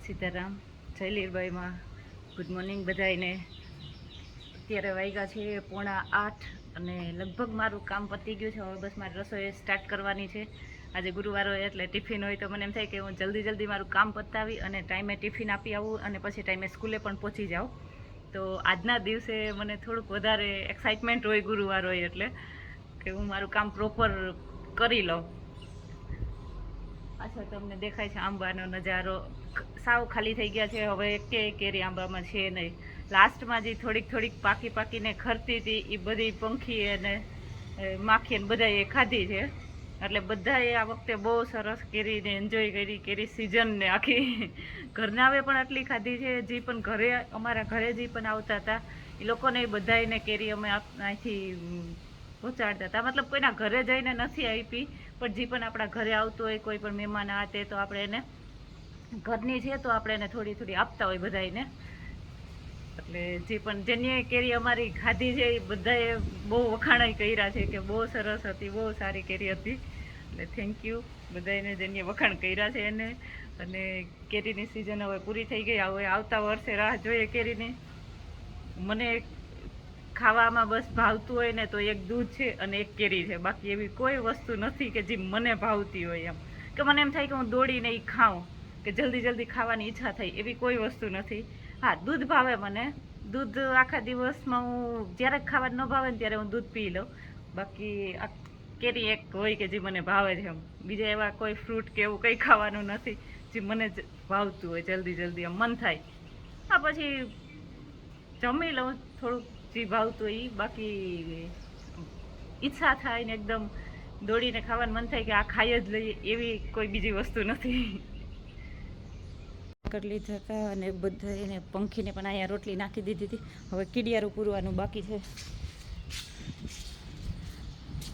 સીતારામ, જય લીરબાઈમાં. Good morning બધાને. અત્યારે વાગ્યા છે 7:45 અને લગભગ મારું કામ પતી ગયું છે. હવે બસ મારે રસોઈ સ્ટાર્ટ કરવાની છે. આજે ગુરુવાર હોય એટલે ટિફિન હોય તો મને એમ થાય કે હું જલ્દી મારું કામ પતાવી અને ટાઈમે ટિફિન આપી આવું અને પછી ટાઈમે સ્કૂલે પણ પહોંચી જાઉં. તો આજના દિવસે મને થોડુંક વધારે એક્સાઇટમેન્ટ હોય ગુરુવાર હોય એટલે કે હું મારું કામ પ્રોપર કરી લઉં. પાછળ તમને દેખાય છે આંબાનો નજારો. સાવ ખાલી થઈ ગયા છે. હવે એકે કેરી આંબામાં છે નહીં. લાસ્ટમાં જે થોડીક પાકીને ખરતી હતી એ બધી પંખી અને માખી અને બધાએ ખાધી છે. એટલે બધાએ આ વખતે બહુ સરસ કેરીને એન્જોય કરી. કેરી સિઝનને આખી ઘરના આવે પણ આટલી ખાધી છે. જે પણ ઘરે અમારા ઘરે જે પણ આવતા હતા એ લોકોને બધાને કેરી અમે અહીંથી પહોંચાડતા હતા. મતલબ કોઈના ઘરે જઈને નથી આપી, પણ જે પણ આપણા ઘરે આવતું હોય કોઈ પણ મહેમાન આ તે તો આપણે એને ઘરની છે તો આપણે એને થોડી આપતા હોય બધાને. એટલે જે પણ જેની કેરી અમારી ખાધી છે એ બધાએ બહુ વખાણાઈ કર્યા છે કે બહુ સરસ હતી, બહુ સારી કેરી હતી. એટલે થેન્ક યુ બધાને જેને વખાણ કર્યા છે એને. અને કેરીની સિઝન હવે પૂરી થઈ ગઈ. હવે આવતા વર્ષે રાહ જોઈએ કેરીની. મને ખાવામાં બસ ભાવતું હોય ને તો એક દૂધ છે અને એક કેરી છે. બાકી એવી કોઈ વસ્તુ નથી કે જે મને ભાવતી હોય એમ કે મને એમ થાય કે હું દોડીને એ ખાઉં કે જલ્દી ખાવાની ઈચ્છા થઈ, એવી કોઈ વસ્તુ નથી. હા, દૂધ ભાવે મને. દૂધ આખા દિવસમાં હું જ્યારે ખાવા ન ભાવે ને ત્યારે હું દૂધ પી લઉં. બાકી આ કેરી એક હોય કે જે મને ભાવે છે. એમ બીજા એવા કોઈ ફ્રૂટ કે એવું કંઈ ખાવાનું નથી જે મને ભાવતું હોય. જલ્દી એમ મન થાય હા પછી જમી લઉં થોડુંક જે ભાવતું હોય એ. બાકી ઈચ્છા થાય ને એકદમ દોડીને ખાવાનું મન થાય કે આ ખાઈ જ લઈએ એવી કોઈ બીજી વસ્તુ નથી. કરી લીધા હતા અને બધા એને પંખીને પણ અહીંયા રોટલી નાખી દીધી હતી. હવે કીડિયારું પૂરવાનું બાકી છે.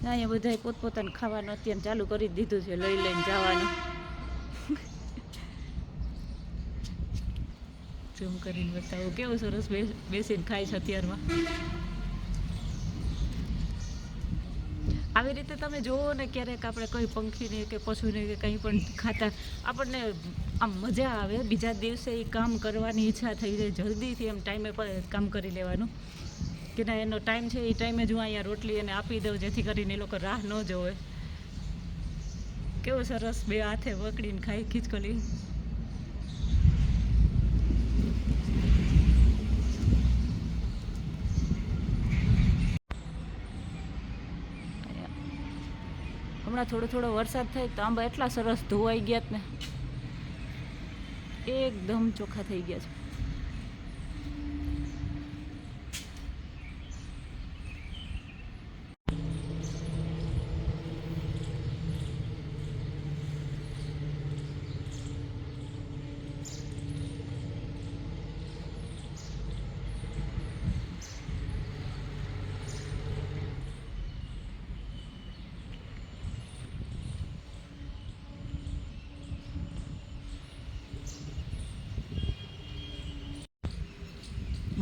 અહીંયા બધાએ પોતપોતાનું ખાવાનું અત્યારે ચાલુ કરી દીધું છે, લઈને જવાનું. ઝૂમ કરીને બતાવું કેવું સરસ બેસીને ખાય છે અત્યારમાં. આવી રીતે તમે જુઓ ને ક્યારેક આપણે કોઈ પંખીને કે પશુને કે કંઈ પણ ખાતા આપણને આમ મજા આવે. બીજા દિવસે એ કામ કરવાની ઈચ્છા થઈ જાય. જલ્દીથી એમ ટાઈમે પર કામ કરી લેવાનું કે ના એનો ટાઈમ છે એ ટાઈમે જ હું અહીંયા રોટલી એને આપી દઉં જેથી કરીને એ લોકો રાહ ન જોવે. કેવું સરસ બે હાથે પકડીને ખાઈ ખીચકોલી. હમણાં થોડો વરસાદ થાય તો આંબા એટલા સરસ ધોવાઈ ગયા ને એકદમ ચોખ્ખા થઈ ગયા છે.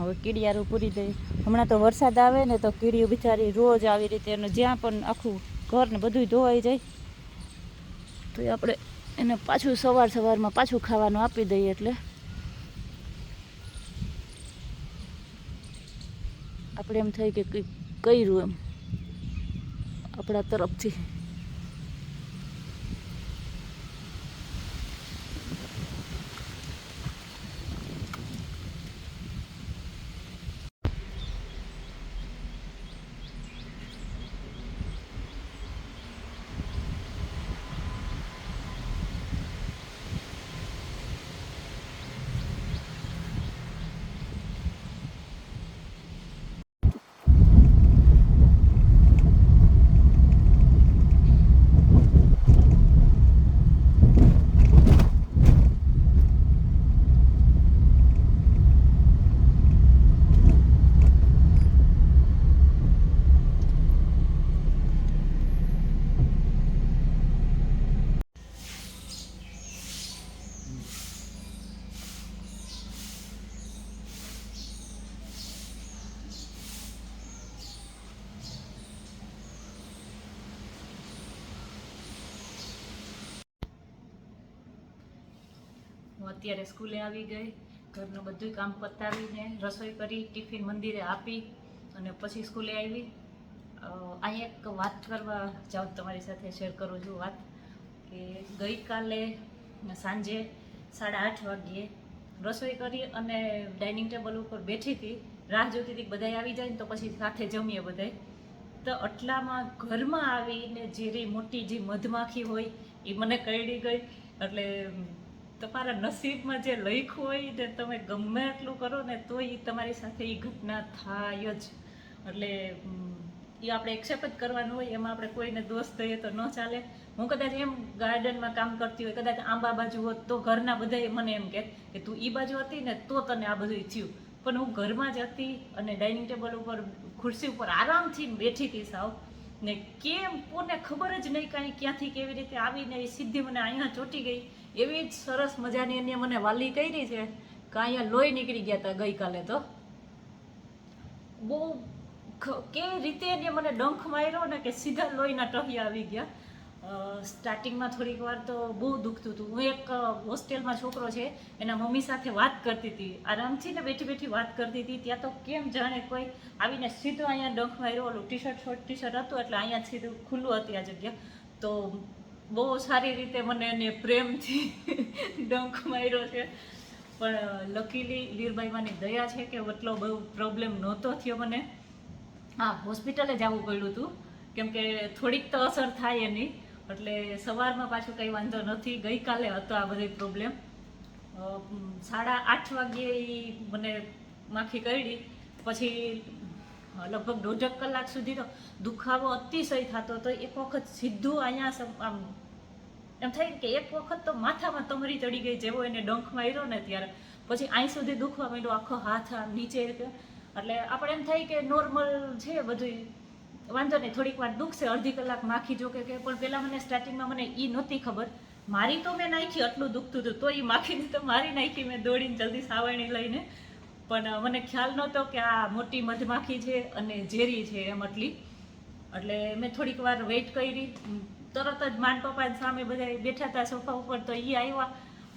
હવે કીડિયારું પૂરી દઈ. હમણાં તો વરસાદ આવે ને તો કીડીઓ બિચારી રોજ આવી રીતે અને જ્યાં પણ આખું ઘર ને બધું ધોવાઈ જાય તો આપણે એને પાછું સવારમાં પાછું ખાવાનું આપી દઈએ એટલે આપણે એમ થાય કે કંઈક કર્યું એમ આપણા તરફથી. અત્યારે સ્કૂલે આવી ગઈ, ઘરનું બધું કામ પતાવીને રસોઈ કરી, ટિફિન મંદિરે આપી અને પછી સ્કૂલે આવી. અહીં એક વાત કરવા જાઉં, તમારી સાથે શેર કરું છું વાત, કે ગઈકાલે સાંજે 8:30 વાગ્યે રસોઈ કરી અને ડાઇનિંગ ટેબલ ઉપર બેઠી હતી, રાહ જોતી હતી બધાય આવી જાય ને તો પછી સાથે જમીએ બધાય. તો આટલામાં ઘરમાં આવીને જે મોટી જે મધમાખી હોય એ મને કરડી ગઈ. એટલે તમારા નસીબમાં જે લખ્યું હોય ને તમે ગમે એટલું કરો ને તો એ તમારી સાથે એ ઘટના થાય જ. એટલે એ આપણે એક્સેપ્ટ જ કરવાનું હોય, એમાં આપણે કોઈને દોષ દઈએ તો ન ચાલે. હું કદાચ એમ ગાર્ડનમાં કામ કરતી હોય, કદાચ આંબા બાજુ હોત તો ઘરના બધાએ મને એમ કહે કે તું એ બાજુ હતી ને તો તને આ બધું થયું. પણ હું ઘરમાં જ હતી અને ડાઇનિંગ ટેબલ ઉપર ખુરશી ઉપર આરામથી બેઠી હતી સાવ, ને કેમ કોને ખબર જ નહીં કાંઈ ક્યાંથી કેવી રીતે આવીને એ સીધી મને અહીંયા ચોંટી ગઈ. એવી જ સરસ મજાની એને મને વાલી કરી છે કે અહીંયા લોહી નીકળી ગયા હતા ગઈકાલે. તો બહુ કેવી રીતે એને મને ડંખ માર્યો ને કે સીધા લોહીના ટહિયા આવી ગયા. સ્ટાર્ટિંગમાં થોડીક વાર તો બહુ દુખતું હતું. હું એક હોસ્ટેલમાં છોકરો છે એના મમ્મી સાથે વાત કરતી હતી, આરામથી ને બેઠી બેઠી વાત કરતી હતી. ત્યાં તો કેમ જાણે કોઈ આવીને સીધું અહીંયા ડંખ માર્યો. ઓલું શોર્ટ ટી શર્ટ હતું એટલે અહીંયા સીધું ખુલ્લું હતી આ જગ્યા. તો બહુ સારી રીતે મને એને પ્રેમથી ડંખ માર્યો છે. પણ લકીલી લીરબાઈમાંની દયા છે કે એટલો બહુ પ્રોબ્લેમ નહોતો થયો મને. હા, હોસ્પિટલે જવું પડ્યું હતું કેમ કે થોડીક તો અસર થાય એની. એટલે સવારમાં પાછું કંઈ વાંધો નથી. ગઈકાલે હતો આ બધી પ્રોબ્લેમ. 8:30 વાગ્યે મને માખી કરડી. પછી લગભગ 1.5 કલાક સુધી તો દુખાવો અતિશય થતો હતો. એક વખત સીધું અહીંયા આમ એમ થાય કે એક વખત તો માથામાં તમરી ચડી ગઈ, જેવો એને ડંખ માર્યો ને ત્યારે. પછી અહીં સુધી દુખવા માંડ્યો, આખો હાથ આમ નીચે. એટલે આપણે એમ થાય કે નોર્મલ છે બધું, વાંધો નહીં, થોડીક વાર દુખશે, અડધી કલાક માખી જો કે. પણ પહેલાં મને સ્ટાર્ટિંગમાં મને એ નહોતી ખબર. મારી તો મેં નાખી, આટલું દુખતું હતું તો એ માખીને તો મારી નાખી મેં દોડીને જલ્દી સાવરણી લઈને. પણ મને ખ્યાલ નહોતો કે આ મોટી મધમાખી છે અને ઝેરી છે એમ આટલી. એટલે મેં થોડીક વાર વેઇટ કરી. તરત જ માન પપ્પા સામે બધા બેઠા હતા સોફા ઉપર, તો એ આવ્યા.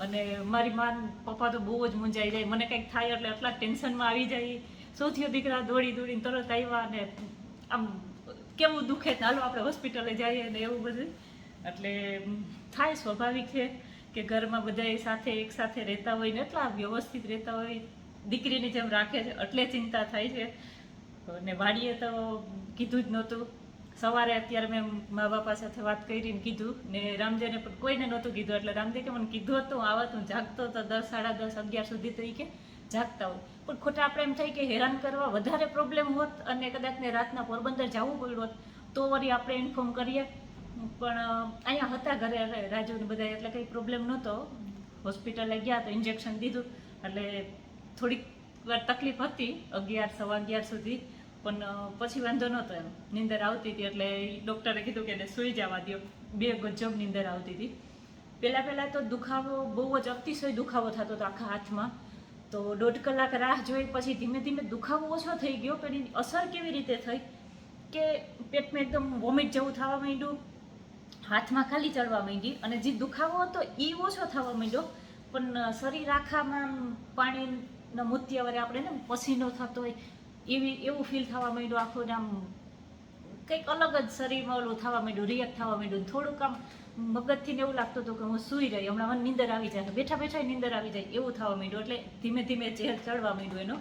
અને મારી માન પપ્પા તો બહુ જ મૂંઝાઈ જાય. મને કંઈક થાય એટલે આટલા ટેન્શનમાં આવી જાય. શું થયો દીકરા? દોડીને તરત આવ્યા. અને આમ કેવું દુખે, ચાલો આપણે હોસ્પિટલે જઈએ ને એવું બધું. એટલે થાય, સ્વાભાવિક છે કે ઘરમાં બધા સાથે એક સાથે રહેતા હોય ને એટલા વ્યવસ્થિત રહેતા હોય, દીકરીની જેમ રાખે છે એટલે ચિંતા થાય છે. ને વાડીએ તો કીધું જ નહોતું. સવારે અત્યારે મેં મા બાપા સાથે વાત કરીને કીધું, ને રામદેવને પણ કોઈને નહોતું કીધું. એટલે રામદેવ કે મને કીધું હતું આવત, હું જાગતો હતો 10, 10:30, 11 સુધી તો એ કે જાગતા હોય. પણ ખોટા આપણે એમ થાય કે હેરાન કરવા વધારે પ્રોબ્લેમ હોત અને કદાચ ને રાતના પોરબંદર જવું પડ્યું હોત તો વળી આપણે ઇન્ફોર્મ કરીએ. પણ અહીંયા હતા ઘરે રાજુને બધા, એટલે કંઈ પ્રોબ્લેમ નહોતો. હોસ્પિટલે ગયા તો ઇન્જેક્શન દીધું. એટલે થોડીક વાર તકલીફ હતી 11, 11:15 સુધી. પણ પછી વાંધો નહોતો. એમ નીંદર આવતી હતી એટલે ડૉક્ટરે કીધું કે એને સૂઈ જવા દો. 2 ગજબ નીંદર આવતી હતી. પહેલાં તો દુખાવો બહુ જ અતિશય દુખાવો થતો હતો આખા હાથમાં. તો 1.5 કલાક રાહ જોઈ. પછી ધીમે ધીમે દુખાવો ઓછો થઈ ગયો. પણ એની અસર કેવી રીતે થઈ કે પેટમાં એકદમ વોમિટ જેવું થવા માંડ્યું, હાથમાં ખાલી ચડવા માંડી. અને જે દુખાવો હતો એ ઓછો થવા માંડ્યો, પણ શરીર આખામાં પાણીના મોતિયા વડે આપણે ને પસીનો થતો હોય એવું ફીલ થવા માંડ્યું. આખું આમ કંઈક અલગ જ શરીરમાં ઓલું થવા માંડ્યું, રિએક્ટ થવા માંડ્યું. થોડુંક આમ મગજથી એવું લાગતું હતું કે હું સૂઈ રહી, હમણાં મને નીંદર આવી જાય, બેઠા બેઠા નીંદર આવી જાય એવું થવા માંડ્યું. એટલે ધીમે ધીમે ઝેર ચડવા માંડ્યું એનો.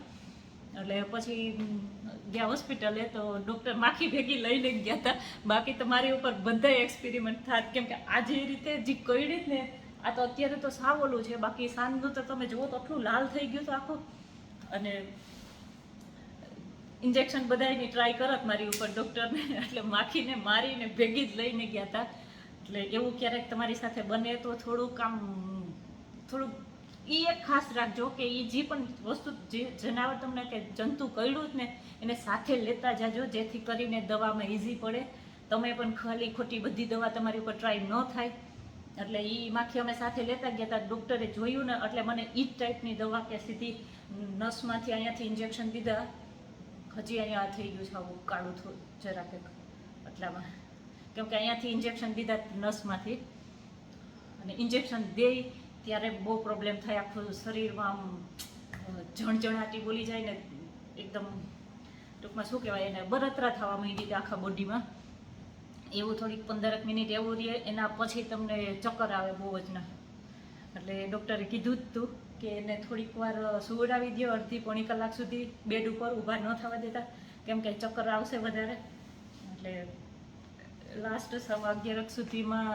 એટલે પછી ગયા હોસ્પિટલે તો ડૉક્ટર માખી ભેગી લઈને ગયા હતા. બાકી તો મારી ઉપર બધા એક્સપેરિમેન્ટ થાત, કેમ કે આ જે રીતે જે કરડી ને આ તો અત્યારે તો સાવ ઓલું છે. બાકી સાંજનું તો તમે જુઓ તો આટલું લાલ થઈ ગયું હતું આખું. અને ઇન્જેક્શન બધાની ટ્રાય કરત મારી ઉપર ડૉક્ટરને. એટલે માખીને મારીને ભેગી જ લઈને ગયા હતા. એટલે એવું ક્યારેક તમારી સાથે બને તો થોડુંક એ એક ખાસ રાખજો કે એ જે પણ વસ્તુ જે જનાવર તમને કે જંતુ કરડ્યું જ ને એને સાથે લેતા જાજો, જેથી કરીને દવામાં ઇઝી પડે. તમે પણ ખાલી ખોટી બધી દવા તમારી ઉપર ટ્રાય ન થાય. એટલે એ માખી અમે સાથે લેતા ગયા હતા. ડૉક્ટરે જોયું ને એટલે મને એ જ ટાઈપની દવા કે સીધી નસમાંથી અહીંયાથી ઇન્જેક્શન દીધા. હજી અહીંયા થઈ ગયું છે આવું કાળું થોડું જરાક એટલામાં, કેમ કે અહીંયાથી ઇન્જેક્શન દીધા નસમાંથી. અને ઇન્જેક્શન દે ત્યારે બહુ પ્રોબ્લેમ થાય, આખું શરીરમાં આમ જણજણાટી બોલી જાય ને, એકદમ ટૂંકમાં શું કહેવાય એને, બળતરા થવા માંડી હતી આખા બોડીમાં. એવું થોડીક 15 મિનિટ એવું રહે, એના પછી તમને ચક્કર આવે બહુ જ ના. એટલે ડૉક્ટરે કીધું જ હતું કે એને થોડીક વાર સુવડાવી દો, અડધી પોણી કલાક સુધી બેડ ઉપર ઊભા ન થવા દેતા, કેમ કે ચક્કર આવશે વધારે. એટલે લાસ્ટ 11:15 સુધીમાં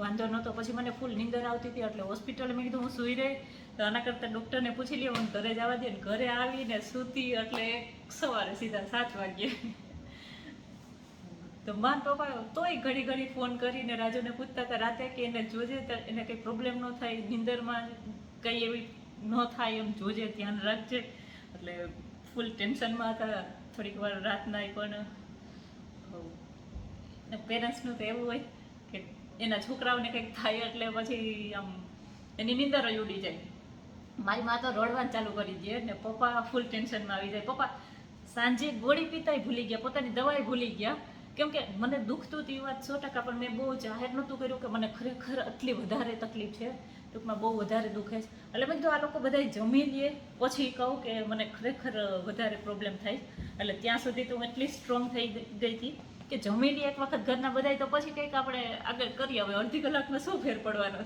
વાંધો નહોતો. પછી મને ફૂલ નીંદર આવતી હતી, એટલે હોસ્પિટલે મેં કીધું હું સૂઈ રહી તો આના કરતાં ડૉક્ટરને પૂછી લ્યો, હું ઘરે જવા દે. ઘરે આવીને સૂતી એટલે સવારે સીધા 7 વાગ્યે. તો માન પપ્પા તોય ઘડી ઘડી ફોન કરીને રાજુને પૂછતા હતા રાતે કે એને જોજે, એને કંઈ પ્રોબ્લેમ ન થાય, નીંદરમાં કંઈ એવી ન થાય એમ જોજે, ધ્યાન રાખજે. એટલે ફૂલ ટેન્શનમાં હતા થોડીક વાર રાતના. પણ પેરેન્ટ્સનું તો એવું હોય કે એના છોકરાઓને કંઈક થાય એટલે પછી આમ એની નીંદર જ ઉડી જાય. મારી મા તો રડવાનું ચાલુ કરી દે ને પપ્પા ફૂલ ટેન્શનમાં આવી જાય. પપ્પા સાંજે ગોળી પીતાય ભૂલી ગયા, પોતાની દવાઈ ભૂલી ગયા. કેમ કે મને દુખતું હતી વાત 100%, પણ મેં બહુ જાહેર નહોતું કર્યું કે મને ખરેખર આટલી વધારે તકલીફ છે, ટૂંકમાં બહુ વધારે દુખે છે. એટલે મેં કીધું આ લોકો બધાય જમી લે પછી કહું કે મને ખરેખર વધારે પ્રોબ્લેમ થાય. એટલે ત્યાં સુધી તો હું એટલી સ્ટ્રોંગ થઈ ગઈ હતી કે જમી લે એક વખત ઘરના બધાય તો પછી કંઈક આપણે આગળ કરીએ. હવે અડધી કલાકમાં શું ફેર પડવાનો.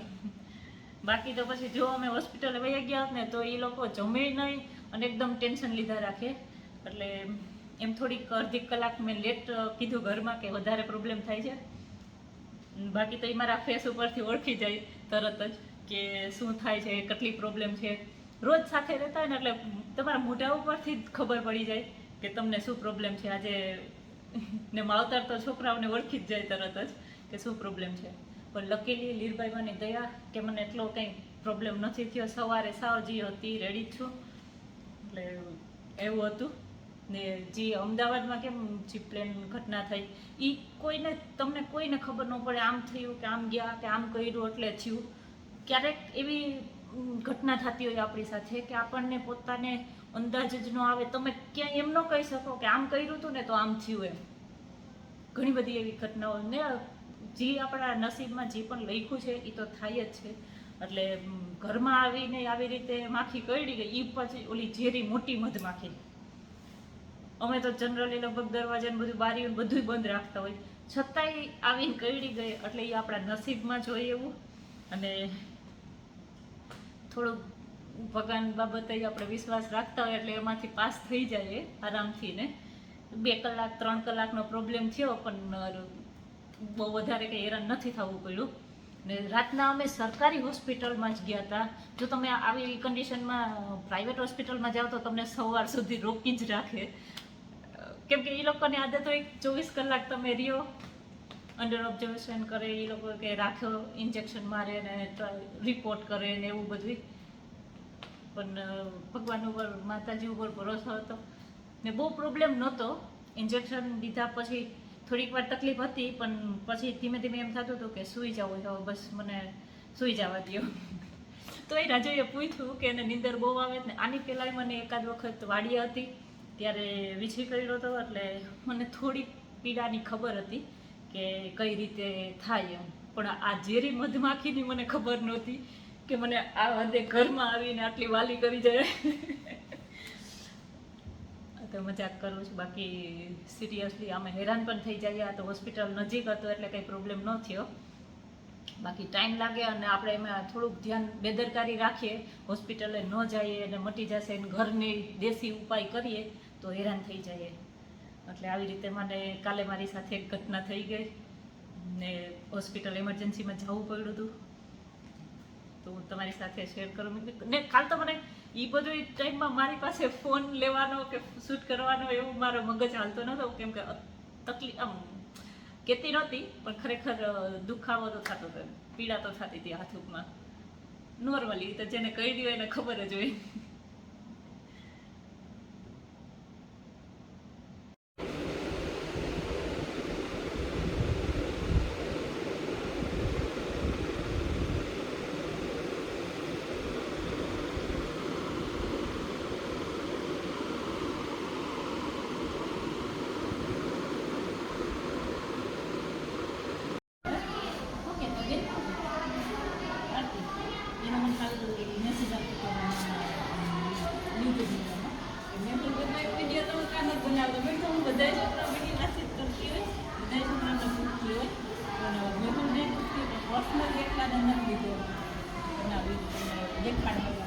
બાકી તો પછી જો અમે હોસ્પિટલે વહી ગયા હોત ને તો એ લોકો જમે નહીં અને એકદમ ટેન્શન લીધા રાખે. એટલે એમ થોડીક અડધી કલાક મેં લેટ કીધું ઘરમાં કે વધારે પ્રોબ્લેમ થાય છે. બાકી તો એ મારા ફેસ ઉપરથી ઓળખી જાય તરત જ કે શું થાય છે, કેટલી પ્રોબ્લેમ છે. રોજ સાથે રહેતા હોય ને એટલે તમારા મોઢા ઉપરથી જ ખબર પડી જાય કે તમને શું પ્રોબ્લેમ છે આજે. ને માવતર તો છોકરાઓને ઓળખી જ જાય તરત જ કે શું પ્રોબ્લેમ છે. પણ લકીલી લીરબાઈમાંની દયા કે મને એટલો કંઈ પ્રોબ્લેમ નથી થયો. સવારે સાવજી હતી, રેડી જ છું. એટલે એવું હતું. ને જે અમદાવાદમાં કેમ જે પ્લેન ઘટના થઈ એ તમને કોઈને ખબર ન પડે, આમ થયું કે આમ ગયા કે આમ કર્યું એટલે થયું. ક્યારેક એવી ઘટના થતી હોય આપણી સાથે કે આપણને પોતાને અંદાજ જ ન આવે. તમે ક્યાંય એમ ન કહી શકો કે આમ કર્યું હતું ને તો આમ થયું એમ. ઘણી બધી એવી ઘટનાઓ ને જે આપણા નસીબમાં જે પણ લખ્યું છે એ તો થાય જ છે. એટલે ઘરમાં આવીને આવી રીતે માખી કરડી ગઈ, એ પછી ઓલી ઝેરી મોટી મધમાખી. અમે તો જનરલી લગભગ દરવાજા ને બધું બારી બધું બંધ રાખતા હોય, છતાંય આવીને કરડી ગઈ. એટલે એ આપણા નસીબમાં જોઈએ એવું. અને થોડુંક ભગવાન બાબતે આપણે વિશ્વાસ રાખતા હોય એટલે એમાંથી પાસ થઈ જાય આરામથી. ને 2 કલાક 3 કલાકનો પ્રોબ્લેમ થયો પણ બહુ વધારે કંઈ હેરાન નથી થવું પડ્યું. ને રાતના અમે સરકારી હોસ્પિટલમાં જ ગયા હતા. જો તમે આવી કન્ડિશનમાં પ્રાઇવેટ હોસ્પિટલમાં જાઓ તો તમને સવાર સુધી રોકી જ રાખે. કેમ કે એ લોકોની આદત હોય 24 કલાક તમે રહ્યો, અંડર ઓબ્ઝર્વેશન કરે, એ લોકો કે રાખો, ઇન્જેક્શન મારે ને રિપોર્ટ કરે ને એવું બધું. પણ ભગવાન ઉપર માતાજી ઉપર ભરોસો હતો ને બહુ પ્રોબ્લેમ નહોતો. ઇન્જેક્શન લીધા પછી થોડીક વાર તકલીફ હતી પણ પછી ધીમે ધીમે એમ થતું હતું કે સૂઈ જવું તો બસ મને સૂઈ જવા દો. તો એ રાજુએ પૂછ્યું કે એને નીંદર બહુ આવે ને. આની પહેલાં મને એકાદ વખત વાડીએ હતી ત્યારે વીછી કર્યો હતો એટલે મને થોડીક પીડાની ખબર હતી કે કઈ રીતે થાય એમ. પણ આ ઝેરી મધમાખીની મને ખબર નહોતી કે મને આ હદે ઘરમાં આવીને આટલી વાલી કરી જાય. તો મજાક કરું છું. બાકી સિરિયસલી અમે હેરાન પણ થઈ જાય. આ તો હોસ્પિટલ નજીક હતો એટલે કંઈ પ્રોબ્લેમ ન થયો. બાકી ટાઈમ લાગે અને આપણે એમાં થોડુંક ધ્યાન બેદરકારી રાખીએ, હોસ્પિટલે ન જઈએ અને મટી જશે અને ઘરની દેશી ઉપાય કરીએ તો હેરાન થઈ જાય. એટલે આવી રીતે મને કાલે મારી સાથે એક ઘટના થઈ ગઈ ને હોસ્પિટલ એમરજન્સીમાં જવું પડ્યું હતું. તો હું તમારી સાથે શેર કરું. ને કાલ તો મને એ બધું ટાઈમમાં મારી પાસે ફોન લેવાનો કે શૂટ કરવાનો એવું મારો મગજ હાલતો નહોતો. કેમ કે તકલીફ આમ કહેતી નહોતી પણ ખરેખર દુખાવો તો થતો હતો, પીડા તો થતી હતી હાથમાં. નોર્મલી તો જેને કહી દઉં એને ખબર જ હોય. એનો મને કાલ મખાના